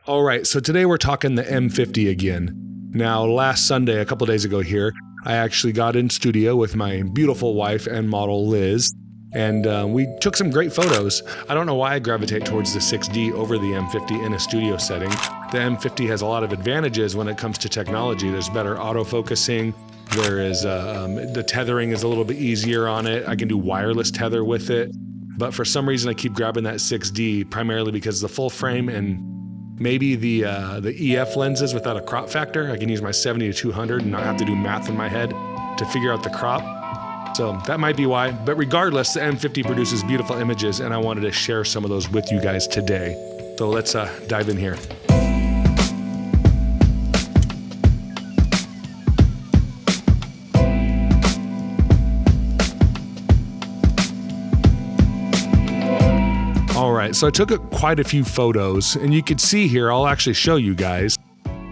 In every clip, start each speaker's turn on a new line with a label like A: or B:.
A: All right, so today we're talking the M50 again. Now, last Sunday, a couple days ago here, I actually got in studio with my beautiful wife and model Liz, and we took some great photos. I don't know why I gravitate towards the 6D over the M50 in a studio setting. The M50 has a lot of advantages when it comes to technology. There's better autofocusing. There is the tethering is a little bit easier on it. I can do wireless tether with it. But for some reason, I keep grabbing that 6D, primarily because the full frame and maybe the EF lenses without a crop factor. I can use my 70 to 200 and not have to do math in my head to figure out the crop. So that might be why. But regardless, the M50 produces beautiful images, and I wanted to share some of those with you guys today. So let's dive in here. All right, so I took quite a few photos, and you can see here, I'll actually show you guys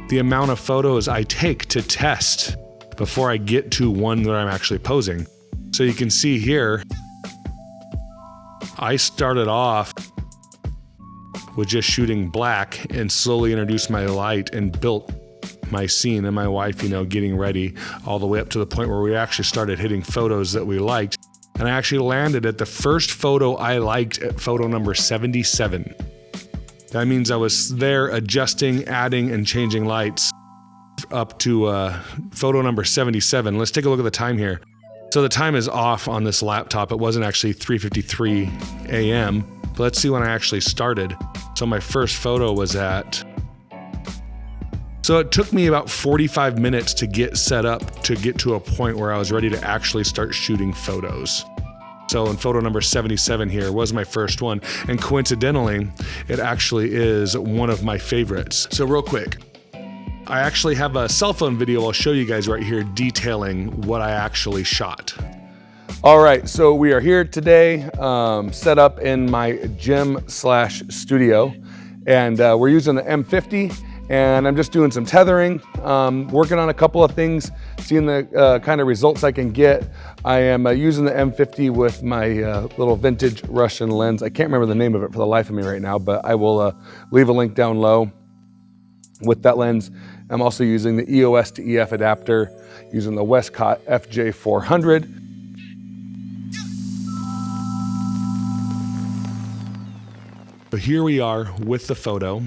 A: the amount of photos I take to test before I get to one that I'm actually posing. So you can see here, I started off with just shooting black and slowly introduced my light and built my scene and my wife, getting ready all the way up to the point where we actually started hitting photos that we liked. And I actually landed at the first photo I liked at photo number 77. That means I was there adjusting, adding, and changing lights up to photo number 77. Let's take a look at the time here. So the time is off on this laptop. It wasn't actually 3:53 a.m. But let's see when I actually started. So my first photo was So it took me about 45 minutes to get set up to get to a point where I was ready to actually start shooting photos. So in photo number 77 here was my first one. And coincidentally, it actually is one of my favorites. So real quick, I actually have a cell phone video I'll show you guys right here detailing what I actually shot. All right, so we are here today, set up in my gym/studio, and we're using the M50. And I'm just doing some tethering, working on a couple of things, seeing the kind of results I can get. I am using the M50 with my little vintage Russian lens. I can't remember the name of it for the life of me right now, but I will leave a link down low with that lens. I'm also using the EOS to EF adapter, using the Westcott FJ400. So here we are with the photo.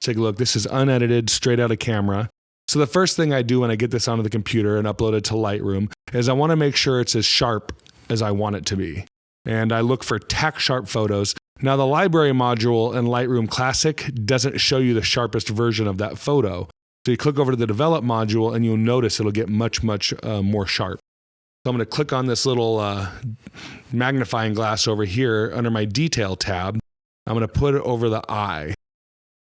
A: Take a look, this is unedited, straight out of camera. So the first thing I do when I get this onto the computer and upload it to Lightroom is I want to make sure it's as sharp as I want it to be. And I look for tack sharp photos. Now the library module in Lightroom Classic doesn't show you the sharpest version of that photo. So you click over to the develop module and you'll notice it'll get much more sharp. So I'm going to click on this little magnifying glass over here under my detail tab. I'm going to put it over the eye.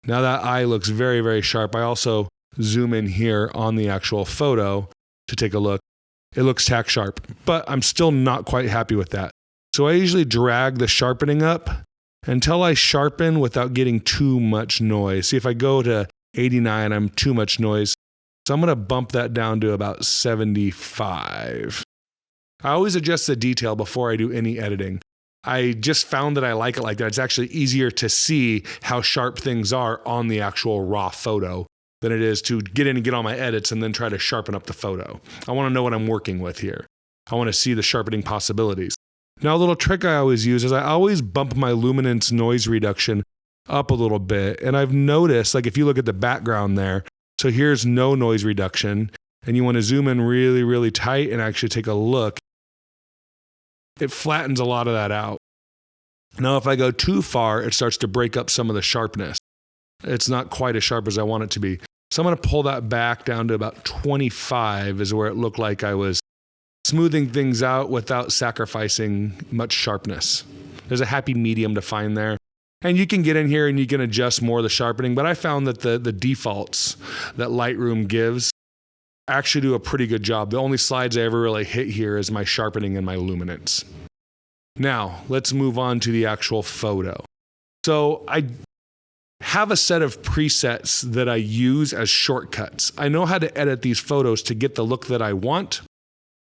A: Now that eye looks very, very sharp. I also zoom in here on the actual photo to take a look. It looks tack sharp, but I'm still not quite happy with that. So I usually drag the sharpening up until I sharpen without getting too much noise. See, if I go to 89, I'm too much noise. So I'm going to bump that down to about 75. I always adjust the detail before I do any editing. I just found that I like it like that. It's actually easier to see how sharp things are on the actual raw photo than it is to get in and get all my edits and then try to sharpen up the photo. I want to know what I'm working with here. I want to see the sharpening possibilities. Now, a little trick I always use is I always bump my Luminance noise reduction up a little bit. And I've noticed, like if you look at the background there, so here's no noise reduction, and you want to zoom in really, really tight and actually take a look. It flattens a lot of that out. Now, if I go too far, it starts to break up some of the sharpness. It's not quite as sharp as I want it to be. So I'm going to pull that back down to about 25 is where it looked like I was smoothing things out without sacrificing much sharpness. There's a happy medium to find there. And you can get in here and you can adjust more of the sharpening, but I found that the defaults that Lightroom gives actually do a pretty good job. The only slides I ever really hit here is my sharpening and my luminance. Now, let's move on to the actual photo. So I have a set of presets that I use as shortcuts. I know how to edit these photos to get the look that I want,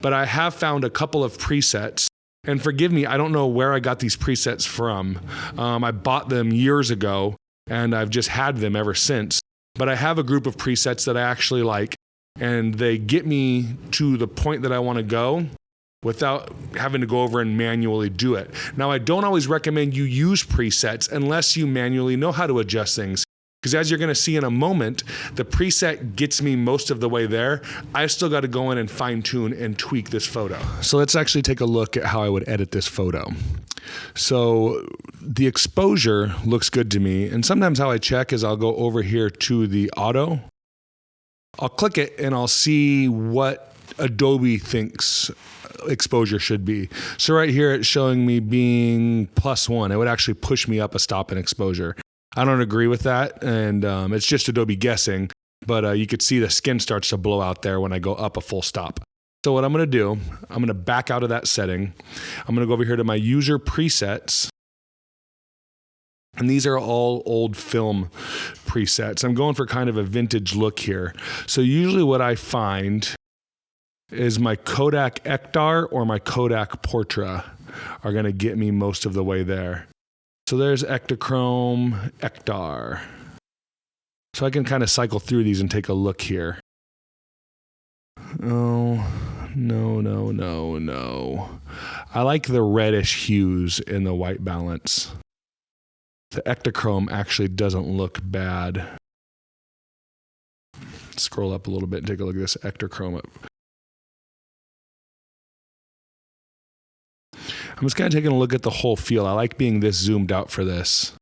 A: but I have found a couple of presets. And forgive me, I don't know where I got these presets from. I bought them years ago and I've just had them ever since. But I have a group of presets that I actually like, and they get me to the point that I want to go without having to go over and manually do it. Now, I don't always recommend you use presets unless you manually know how to adjust things. Because as you're gonna see in a moment, the preset gets me most of the way there. I've still got to go in and fine tune and tweak this photo. So let's actually take a look at how I would edit this photo. So the exposure looks good to me. And sometimes how I check is I'll go over here to the auto. I'll click it and I'll see what Adobe thinks exposure should be. So right here, it's showing me being +1. It would actually push me up a stop in exposure. I don't agree with that, and it's just Adobe guessing, but you could see the skin starts to blow out there when I go up a full stop. So what I'm gonna do, I'm gonna back out of that setting. I'm gonna go over here to my user presets, and these are all old film presets. I'm going for kind of a vintage look here. So usually what I find is my Kodak Ektar or my Kodak Portra are gonna get me most of the way there. So there's Ektachrome, Ektar. So I can kind of cycle through these and take a look here. Oh, no. I like the reddish hues in the white balance. The Ektachrome actually doesn't look bad. Scroll up a little bit and take a look at this Ektachrome. I'm just kind of taking a look at the whole feel. I like being this zoomed out for this.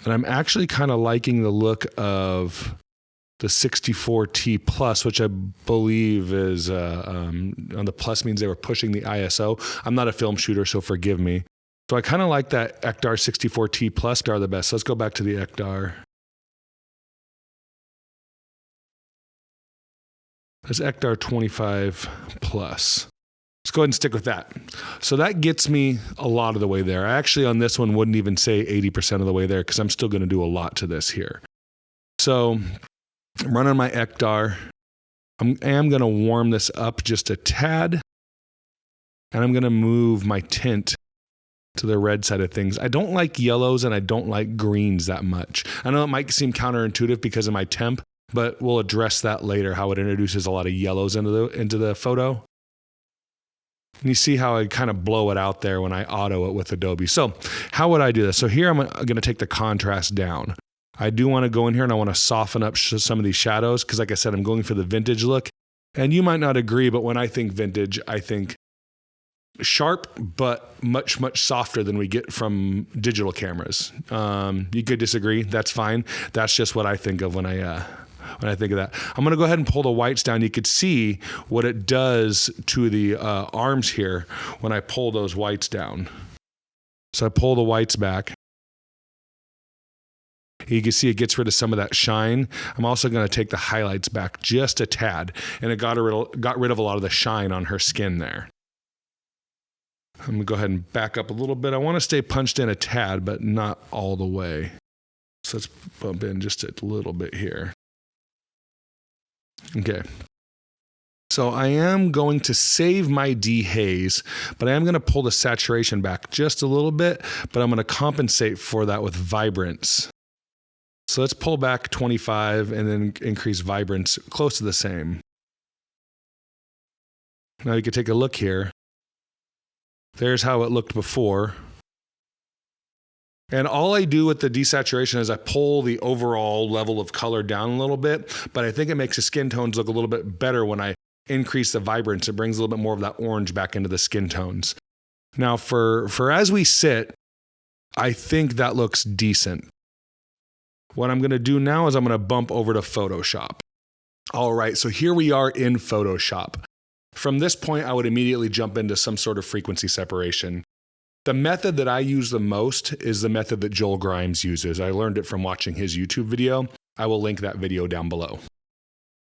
A: And I'm actually kind of liking the look of the 64T Plus, which I believe is, on the plus means they were pushing the ISO. I'm not a film shooter, so forgive me. So I kind of like that Ektar 64T Plus. Ektar the best. So let's go back to the Ektar. There's Ektar 25 Plus. Let's go ahead and stick with that. So that gets me a lot of the way there. I actually on this one wouldn't even say 80% of the way there because I'm still going to do a lot to this here. So I'm running my Ektar. I am going to warm this up just a tad. And I'm going to move my tint to the red side of things. I don't like yellows and I don't like greens that much. I know it might seem counterintuitive because of my temp, but we'll address that later, how it introduces a lot of yellows into the photo. And you see how I kind of blow it out there when I auto it with Adobe. So how would I do this? So here I'm going to take the contrast down. I do want to go in here and I want to soften up some of these shadows because like I said, I'm going for the vintage look. And you might not agree, but when I think vintage, I think sharp, but much, much softer than we get from digital cameras. You could disagree. That's fine. That's just what I think of when I think of that. I'm going to go ahead and pull the whites down. You could see what it does to the arms here when I pull those whites down. So I pull the whites back. You can see it gets rid of some of that shine. I'm also going to take the highlights back just a tad, and it got rid of a lot of the shine on her skin there. I'm going to go ahead and back up a little bit. I want to stay punched in a tad, but not all the way. So let's bump in just a little bit here. Okay. So I am going to save my dehaze, but I am going to pull the saturation back just a little bit, but I'm going to compensate for that with vibrance. So let's pull back 25 and then increase vibrance close to the same. Now you can take a look here. There's how it looked before. And all I do with the desaturation is I pull the overall level of color down a little bit, but I think it makes the skin tones look a little bit better when I increase the vibrance. It brings a little bit more of that orange back into the skin tones. Now for as we sit, I think that looks decent. What I'm going to do now is I'm going to bump over to Photoshop. All right, so here we are in Photoshop. From this point, I would immediately jump into some sort of frequency separation. The method that I use the most is the method that Joel Grimes uses. I learned it from watching his YouTube video. I will link that video down below.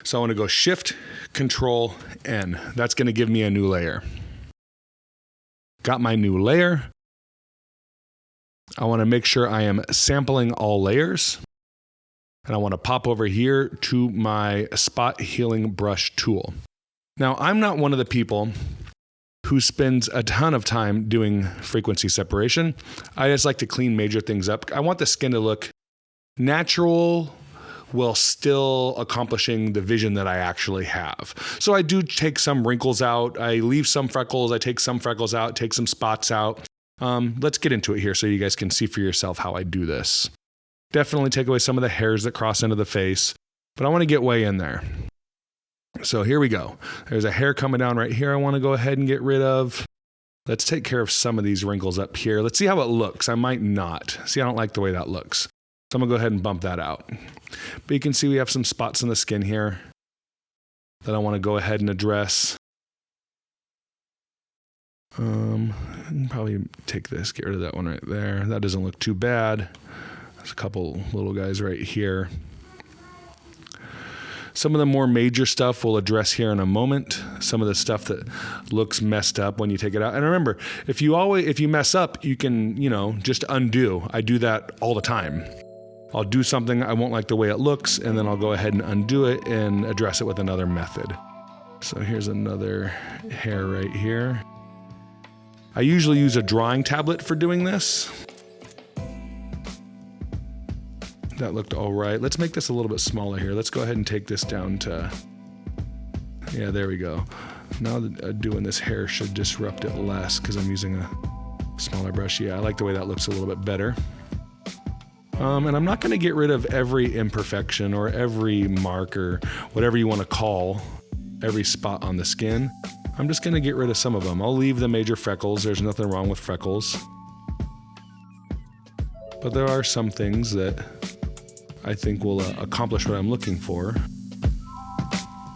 A: So I want to go Shift, Control, N. That's going to give me a new layer. Got my new layer. I want to make sure I am sampling all layers. And I want to pop over here to my spot healing brush tool. Now, I'm not one of the people who spends a ton of time doing frequency separation. I just like to clean major things up. I want the skin to look natural while still accomplishing the vision that I actually have. So I do take some wrinkles out. I leave some freckles. I take some freckles out, take some spots out. Let's get into it here so you guys can see for yourself how I do this. Definitely take away some of the hairs that cross into the face, but I want to get way in there. So here we go. There's a hair coming down right here I want to go ahead and get rid of. Let's take care of some of these wrinkles up here. Let's see how it looks. I might not. See, I don't like the way that looks. So I'm gonna go ahead and bump that out. But you can see we have some spots in the skin here that I want to go ahead and address. Probably take this, get rid of that one right there. That doesn't look too bad. There's a couple little guys right here. Some of the more major stuff we'll address here in a moment. Some of the stuff that looks messed up when you take it out. And remember, if you mess up, you can, just undo. I do that all the time. I'll do something, I won't like the way it looks, and then I'll go ahead and undo it and address it with another method. So here's another hair right here. I usually use a drawing tablet for doing this. That looked all right. Let's make this a little bit smaller here. Let's go ahead and take this down to, yeah, there we go. Now doing this hair should disrupt it less because I'm using a smaller brush. Yeah, I like the way that looks a little bit better. And I'm not going to get rid of every imperfection or every mark or whatever you want to call every spot on the skin. I'm just going to get rid of some of them. I'll leave the major freckles. There's nothing wrong with freckles. But there are some things that I think will accomplish what I'm looking for.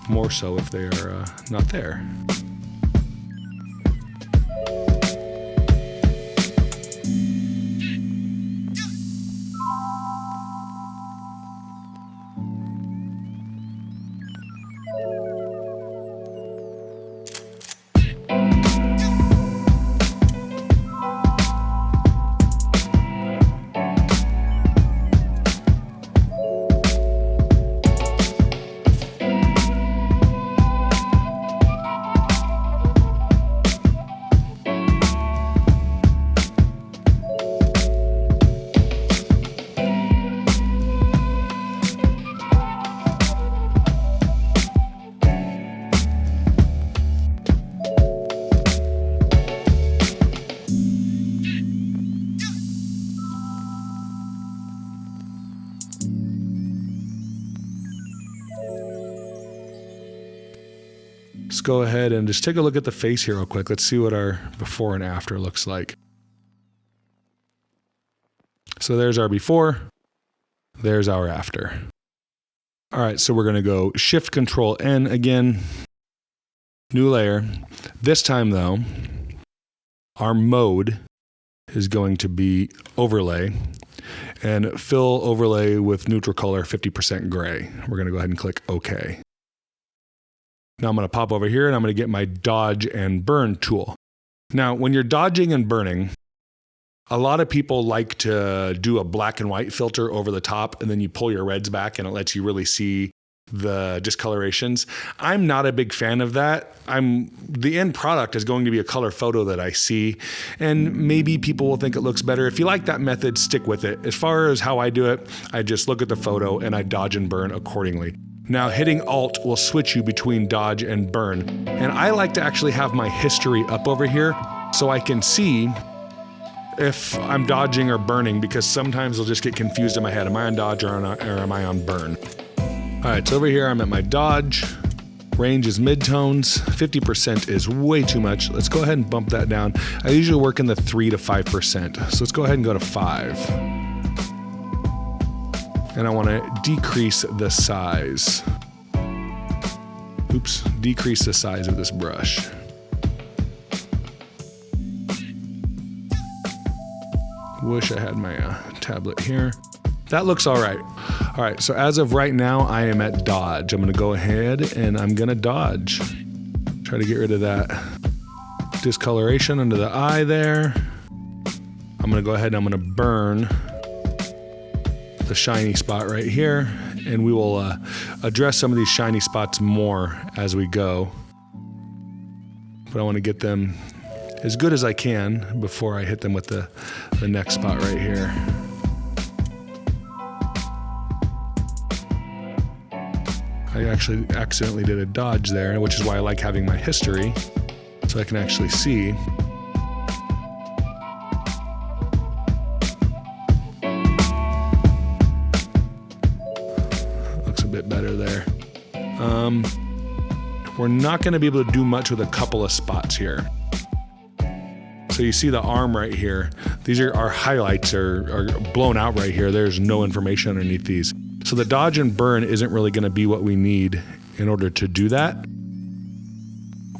A: More so if they are not there. Let's go ahead and just take a look at the face here real quick. Let's see what our before and after looks like. So there's our before, there's our after. All right, so we're gonna go Shift Control N again, new layer. This time though, our mode is going to be overlay and fill overlay with neutral color 50% gray. We're gonna go ahead and click OK. Now I'm going to pop over here and I'm going to get my dodge and burn tool. Now, when you're dodging and burning, a lot of people like to do a black and white filter over the top and then you pull your reds back and it lets you really see the discolorations. I'm not a big fan of that. The end product is going to be a color photo that I see, and maybe people will think it looks better. If you like that method, stick with it. As far as how I do it, I just look at the photo and I dodge and burn accordingly. Now hitting Alt will switch you between dodge and burn. And I like to actually have my history up over here so I can see if I'm dodging or burning, because sometimes I'll just get confused in my head. Am I on dodge or am I on burn? All right, so over here I'm at my dodge. Range is midtones. 50% is way too much. Let's go ahead and bump that down. I usually work in the 3 to 5%. So let's go ahead and go to 5. And I want to decrease the size. Oops, decrease the size of this brush. Wish I had my tablet here. That looks all right. All right, so as of right now, I am at dodge. I'm gonna go ahead and I'm gonna dodge. Try to get rid of that discoloration under the eye there. I'm gonna go ahead and I'm gonna burn the shiny spot right here, and we will address some of these shiny spots more as we go. but I want to get them as good as I can before I hit them with the next spot right here. I actually accidentally did a dodge there, which is why I like having my history, so I can actually see. Looks a bit better there. We're not going to be able to do much with a couple of spots here. So you see the arm right here. These are our highlights are blown out right here. There's no information underneath these. So the dodge and burn isn't really going to be what we need in order to do that.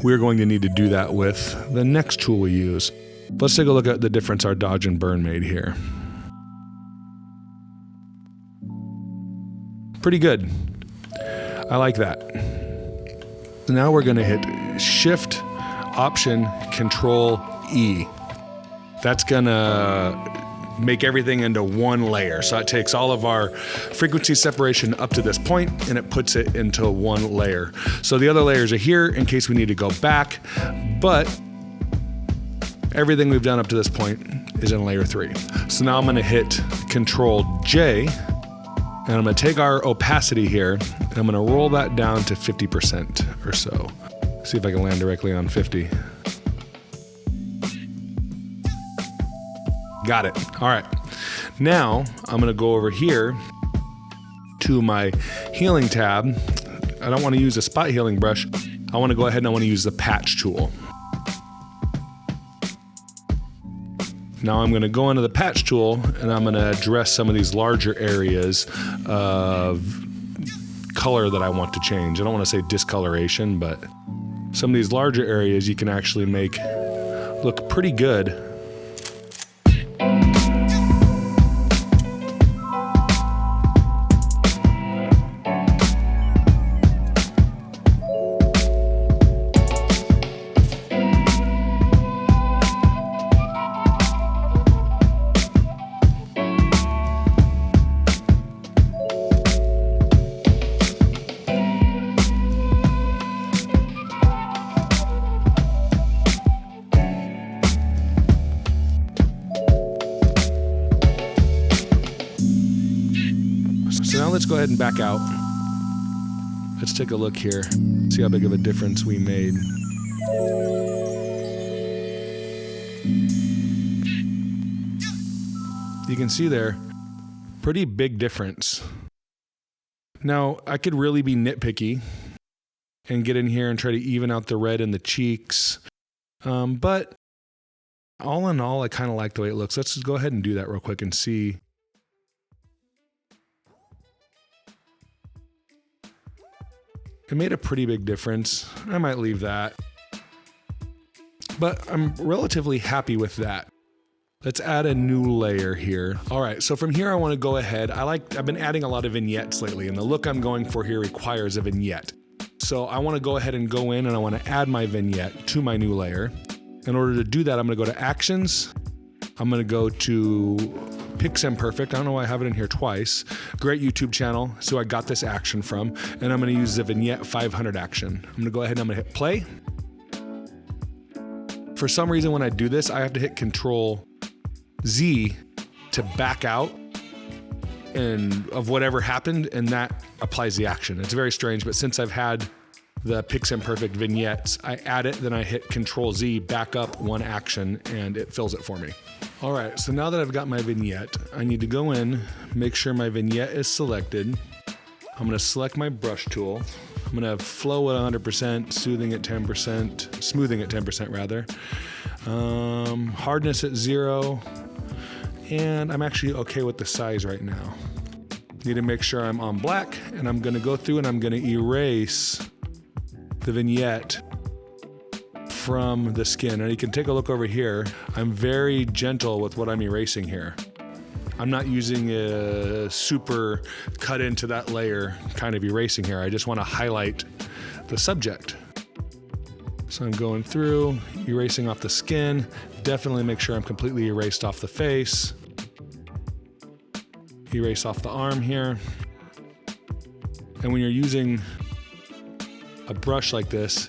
A: We're going to need to do that with the next tool we use. Let's take a look at the difference our dodge and burn made here. Pretty good. I like that. So now we're going to hit Shift, Option, Control, E. That's going to make everything into one layer. So it takes all of our frequency separation up to this point and it puts it into one layer. So the other layers are here in case we need to go back, but everything we've done up to this point is in layer 3. So now I'm going to hit Control J, and I'm going to take our opacity here and I'm going to roll that down to 50% or so. See if I can land directly on 50. Got it. All right. Now I'm going to go over here to my healing tab. I don't want to use a spot healing brush. I want to go ahead and I want to use the patch tool. Now I'm going to go into the patch tool and I'm going to address some of these larger areas of color that I want to change. I don't want to say discoloration, but some of these larger areas you can actually make look pretty good. So now let's go ahead and back out. Let's take a look here, see how big of a difference we made. You can see there, pretty big difference. Now, I could really be nitpicky and get in here and try to even out the red in the cheeks. But all in all, I kind of like the way it looks. Let's just go ahead and do that real quick and see. It made a pretty big difference. I might leave that. But I'm relatively happy with that. Let's add a new layer here. All right, so from here I want to go ahead. I've been adding a lot of vignettes lately, and the look I'm going for here requires a vignette. So I want to go ahead and go in and I want to add my vignette to my new layer. In order to do that, I'm going to go to Actions. I'm going to go to Piximperfect. I don't know why I have it in here twice. Great YouTube channel, so I got this action from. And I'm going to use the Vignette 500 action. I'm going to go ahead and I'm going to hit play. For some reason, when I do this, I have to hit Control Z to back out and of whatever happened, and that applies the action. It's very strange, but since I've had the Piximperfect vignettes, I add it, then I hit Control Z, back up one action, and it fills it for me. All right, so now that I've got my vignette, I need to go in, make sure my vignette is selected. I'm gonna select my brush tool. I'm gonna have flow at 100%, smoothing at 10% rather. Hardness at 0, and I'm actually okay with the size right now. Need to make sure I'm on black, and I'm gonna go through and I'm gonna erase the vignette from the skin. And you can take a look over here. I'm very gentle with what I'm erasing here. I'm not using a super cut into that layer kind of erasing here. I just want to highlight the subject. So I'm going through, erasing off the skin. Definitely make sure I'm completely erased off the face. Erase off the arm here. And when you're using a brush like this,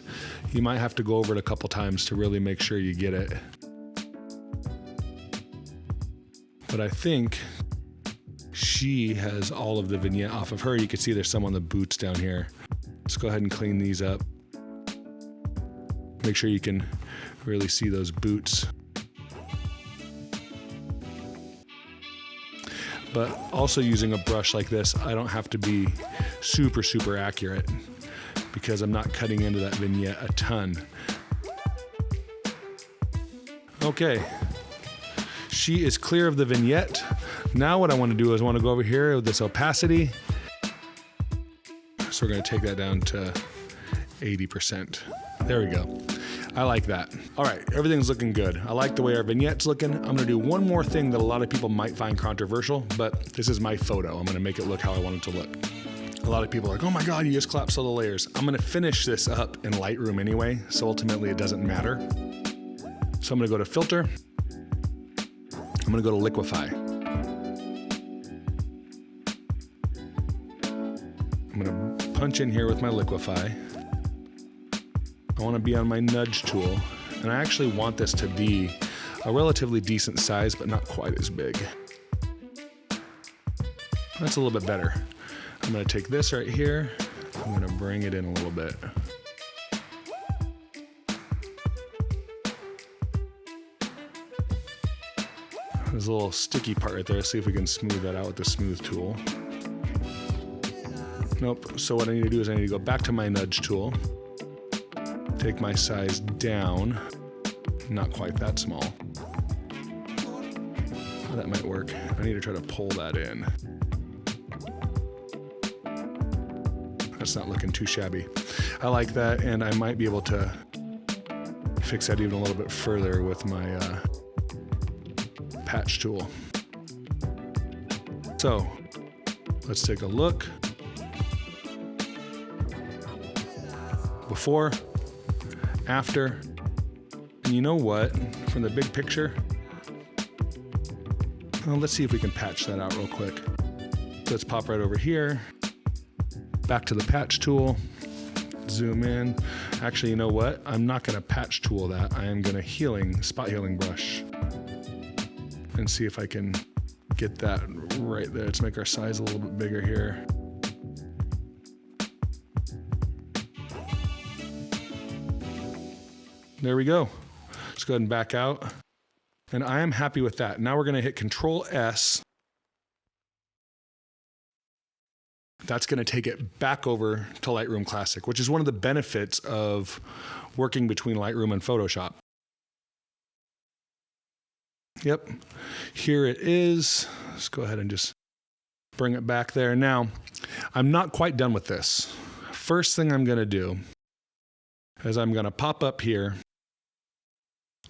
A: You might have to go over it a couple times to really make sure you get it. But I think she has all of the vignette off of her. You can see there's some on the boots down here. Let's go ahead and clean these up. Make sure you can really see those boots. But also using a brush like this, I don't have to be super, super accurate because I'm not cutting into that vignette a ton. Okay, she is clear of the vignette. Now what I want to do is I want to go over here with this opacity. So we're going to take that down to 80%. There we go. I like that. All right, everything's looking good. I like the way our vignette's looking. I'm gonna do one more thing that a lot of people might find controversial, but this is my photo. I'm gonna make it look how I want it to look. A lot of people are like, oh my God, you just collapsed all the layers. I'm gonna finish this up in Lightroom anyway, so ultimately it doesn't matter. So I'm gonna go to Filter. I'm gonna go to Liquify. I'm gonna punch in here with my Liquify. I want to be on my nudge tool, and I actually want this to be a relatively decent size, but not quite as big. That's a little bit better. I'm going to take this right here, I'm going to bring it in a little bit. There's a little sticky part right there. Let's see if we can smooth that out with the smooth tool. Nope, so what I need to do is I need to go back to my nudge tool. Take my size down, not quite that small. Oh, that might work. I need to try to pull that in. That's not looking too shabby. I like that, and I might be able to fix that even a little bit further with my patch tool. So, let's take a look. Before, after, and you know what, from the big picture, well, let's see if we can patch that out real quick. Let's pop right over here, back to the patch tool, zoom in. Actually, you know what? I'm not gonna patch tool that. I am gonna spot healing brush and see if I can get that right there. Let's make our size a little bit bigger here. There we go. Let's go ahead and back out. And I am happy with that. Now we're going to hit Control S. That's going to take it back over to Lightroom Classic, which is one of the benefits of working between Lightroom and Photoshop. Yep, here it is. Let's go ahead and just bring it back there. Now, I'm not quite done with this. First thing I'm going to do is I'm going to pop up here.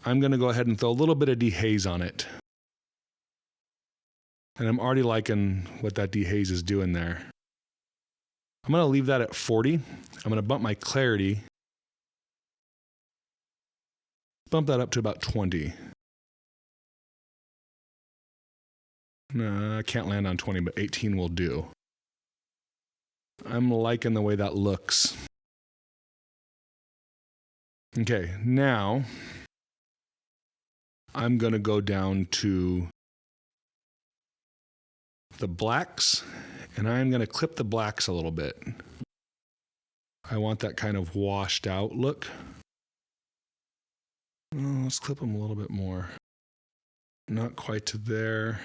A: I'm going to go ahead and throw a little bit of dehaze on it. And I'm already liking what that dehaze is doing there. I'm going to leave that at 40. I'm going to bump my clarity. Bump that up to about 20. No, I can't land on 20, but 18 will do. I'm liking the way that looks. Okay, now I'm going to go down to the blacks, and I'm going to clip the blacks a little bit. I want that kind of washed out look. Oh, let's clip them a little bit more. Not quite to there.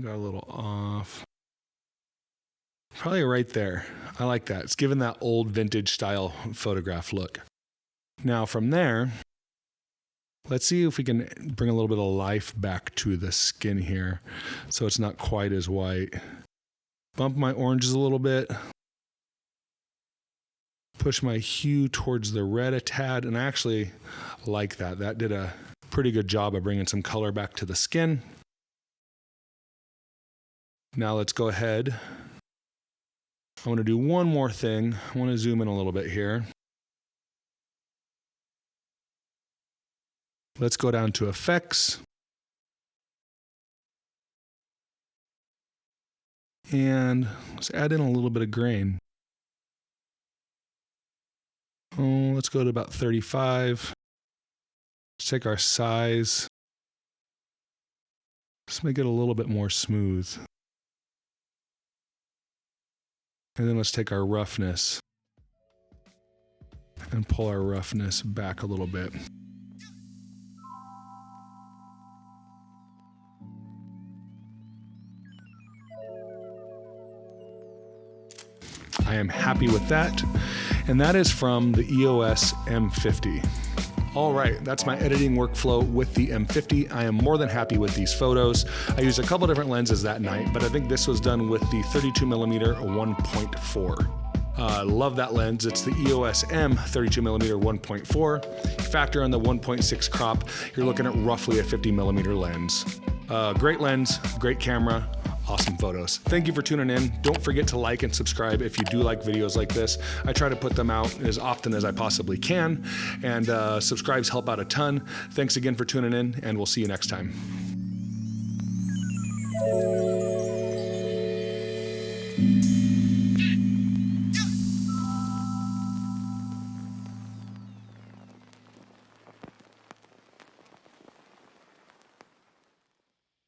A: Got a little off. Probably right there. I like that. It's giving that old vintage style photograph look. Now from there, let's see if we can bring a little bit of life back to the skin here so it's not quite as white. Bump my oranges a little bit. Push my hue towards the red a tad, and I actually like that. That did a pretty good job of bringing some color back to the skin. Now let's go ahead. I want to do one more thing. I want to zoom in a little bit here. Let's go down to Effects. And let's add in a little bit of grain. Oh, let's go to about 35. Let's take our size. Let's make it a little bit more smooth. And then let's take our roughness and pull our roughness back a little bit. I am happy with that. And that is from the EOS M50. All right, that's my editing workflow with the M50. I am more than happy with these photos. I used a couple different lenses that night, but I think this was done with the 32mm 1.4. Love that lens. It's the EOS M 32mm 1.4. Factor in the 1.6 crop, you're looking at roughly a 50mm lens. Great lens, great camera, awesome photos. Thank you for tuning in. Don't forget to like and subscribe if you do like videos like this. I try to put them out as often as I possibly can, and subscribes help out a ton. Thanks again for tuning in, and we'll see you next time.